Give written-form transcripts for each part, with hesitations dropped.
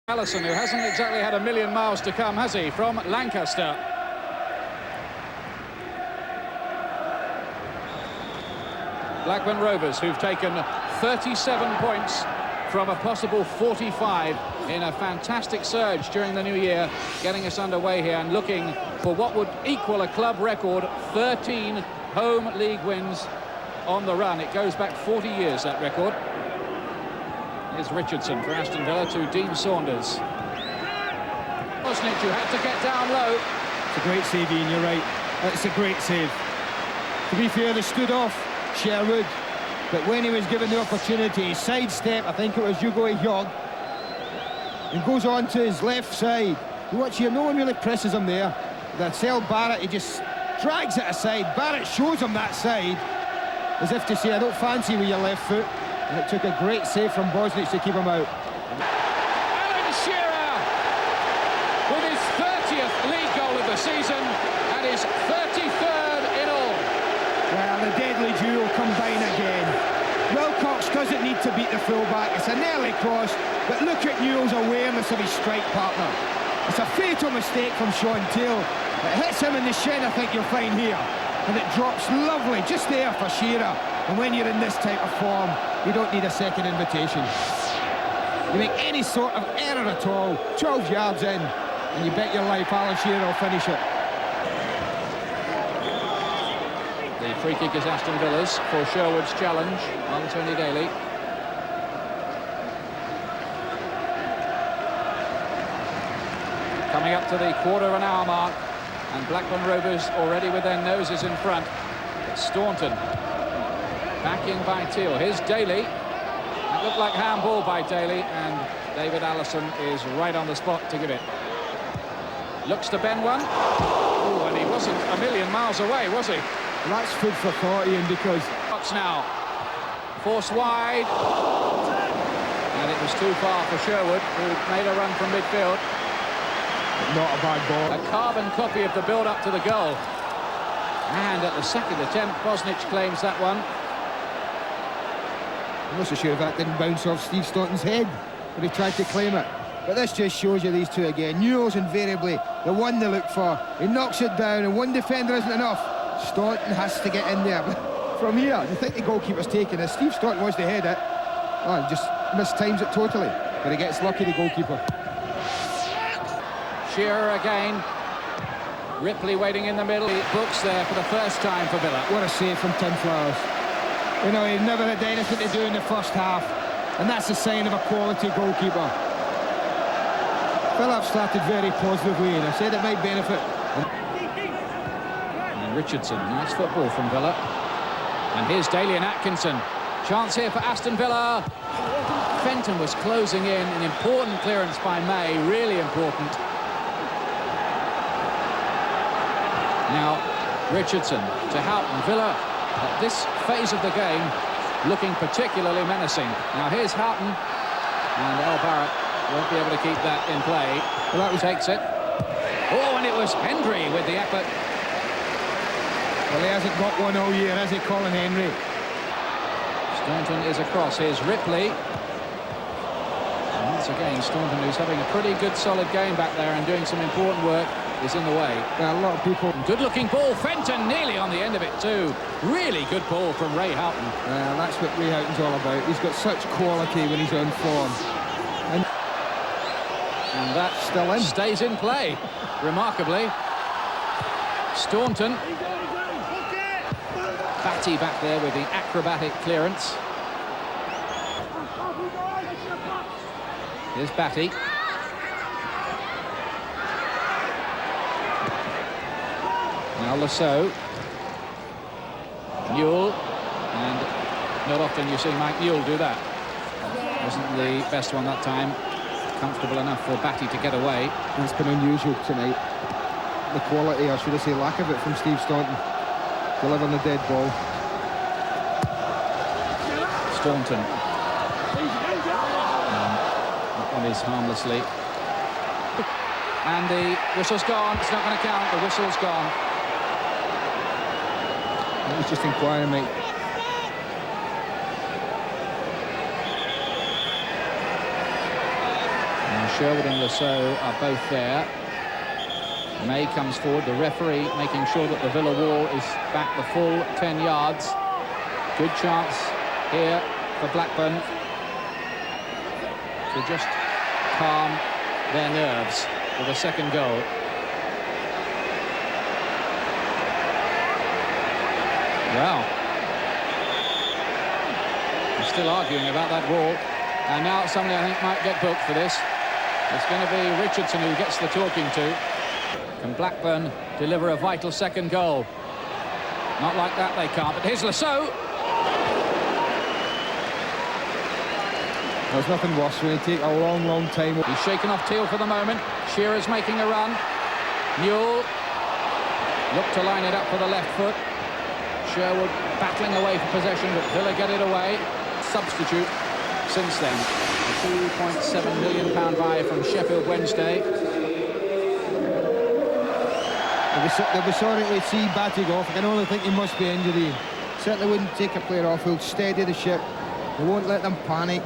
Allison, who hasn't exactly had a million miles to come, has he, from Lancaster. Blackburn Rovers, who've taken 37 points from a possible 45 in a fantastic surge during the new year, getting us underway here and looking for what would equal a club record, 13 home league wins on the run. It goes back 40 years, that record. Here's Richardson for Aston Villa to Dean Saunders. Bosnich, who had to get down low. It's a great save, Ian, you're right. It's a great save. To be fair, they stood off Sherwood, but when he was given the opportunity, he sidestepped, I think it was Hugo Hjog, and goes on to his left side. You watch here, no one really presses him there. That's Barrett, he just drags it aside. Barrett shows him that side, as if to say, I don't fancy you with your left foot. And it took a great save from Bosnich to keep him out. Alan Shearer with his 30th league goal of the season and his 33rd in all. Well, the deadly duo combine again. Wilcox doesn't need to beat the fullback. It's an early cross, but look at Newell's awareness of his strike partner. It's a fatal mistake from Sean Taylor. It hits him in the shin, I think you'll find here. And it drops lovely just there for Shearer. And when you're in this type of form, you don't need a second invitation. You make any sort of error at all, 12 yards in, and you bet your life Alan Shearer will finish it. The free kick is Aston Villa's for Sherwood's challenge on Tony Daly. Coming up to the quarter of an hour mark, and Blackburn Rovers already with their noses in front. It's Staunton. Back in by Teal. Here's Daly. That looked like handball by Daly, and David Allison is right on the spot to give it. Looks to bend one. Oh, and he wasn't a million miles away, was he? That's food for thought, Ian, because... Box now. Forced wide. And it was too far for Sherwood, who made a run from midfield. Not a bad ball. A carbon copy of the build-up to the goal. And at the second attempt, Bosnich claims that one. I'm not so sure if that didn't bounce off Steve Staunton's head when he tried to claim it. But this just shows you these two again. Newell's invariably the one they look for. He knocks it down, and one defender isn't enough. Staunton has to get in there. From here, you think the goalkeeper's taking this. Steve Staunton wants to head it. Oh, he just mistimes it totally. But he gets lucky, the goalkeeper. Shearer again. Ripley waiting in the middle. He books there for the first time for Villa. What a save from Tim Flowers. You know, he never had anything to do in the first half, and that's a sign of a quality goalkeeper. Phillips started very positively, and I said it might benefit. And Richardson, nice football from Villa. And here's Daly and Atkinson. Chance here for Aston Villa. Fenton was closing in. An important clearance by May, really important. Now, Richardson to Houghton. Villa, at this phase of the game, looking particularly menacing. Now, here's Houghton. And Barrett won't be able to keep that in play. Well, that takes it. Oh, and it was Hendry with the effort. Well, he hasn't got one all year, has he, Colin Henry? Staunton is across. Here's Ripley. And once again, Staunton, who's having a pretty good, solid game back there and doing some important work, is in the way. A lot of people... Good-looking ball. Fenton nearly on the end of it, too. Really good ball from Ray Houghton. That's what Ray Houghton's all about. He's got such quality when he's on form. And that still in. Stays in play, remarkably. Staunton. Batty back there with the acrobatic clearance. Here's Batty. Now Lasso. Newell. And not often you see Mike Newell do that. Wasn't the best one that time. Comfortable enough for Batty to get away. That's been unusual tonight. The quality, or should I say lack of it, from Steve Staunton. Delivering the dead ball. Staunton. That one is harmlessly. And the whistle's gone. It's not going to count. The whistle's gone. I was just inquiring, mate. Sherwood and Lasso are both there. May comes forward, the referee making sure that the Villa wall is back the full 10 yards. Good chance here for Blackburn to just calm their nerves with a second goal. Well, we're still arguing about that wall, and now somebody I think might get booked for this. It's going to be Richardson who gets the talking to. Can Blackburn deliver a vital second goal? Not like that, they can't. But here's Lasso. There's nothing worse when you take a long time. He's shaken off Teal for the moment. Shearer's making a run. Newell looked to line it up for the left foot. Sherwood battling away for possession, but Villa get it away. Substitute since then. A £2.7 million buy from Sheffield Wednesday. They'll be sorry to see Battig off. I can only think he must be injured. Certainly wouldn't take a player off. He'll steady the ship. They won't let them panic.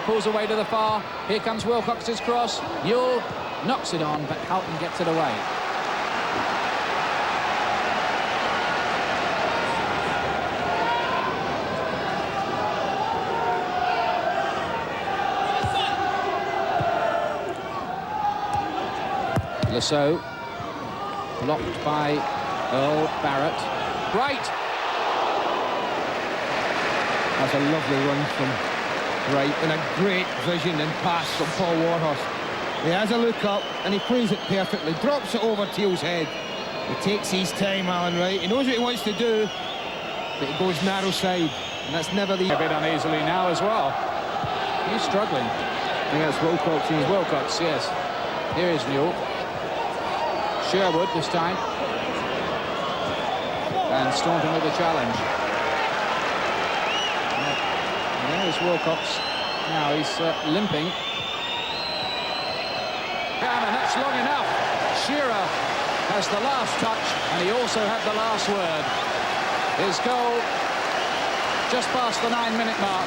Pulls away to the far. Here comes Wilcox's cross. Newell knocks it on, but Houghton gets it away. Lasso blocked by Earl Barrett. Right. That's a lovely run from Wright, and a great vision and pass from Paul Warhurst. He has a look up and he plays it perfectly, drops it over Teal's head. He takes his time, Alan Wright. He knows what he wants to do, but he goes narrow side, and that's never the... A bit uneasily now as well. He's struggling. I think that's Wilcox. Wilcox, yes. Here is Newell. Sherwood this time. And Staunton with the challenge. And there's Wilcox. Now he's limping. And that's long enough. Shearer has the last touch, and he also had the last word. His goal just past the 9-minute mark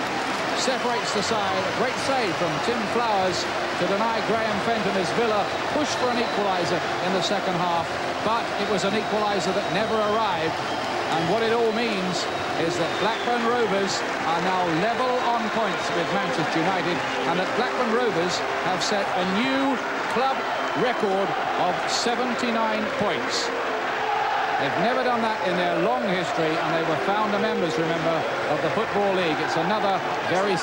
separates the side. A great save from Tim Flowers to deny Graham Fenton as Villa pushed for an equaliser in the second half, but it was an equaliser that never arrived. And what it all means is that Blackburn Rovers are now level on points with Manchester United, and that Blackburn Rovers have set a new club record of 79 points. They've never done that in their long history, and they were founder members, remember, of the Football League. It's another very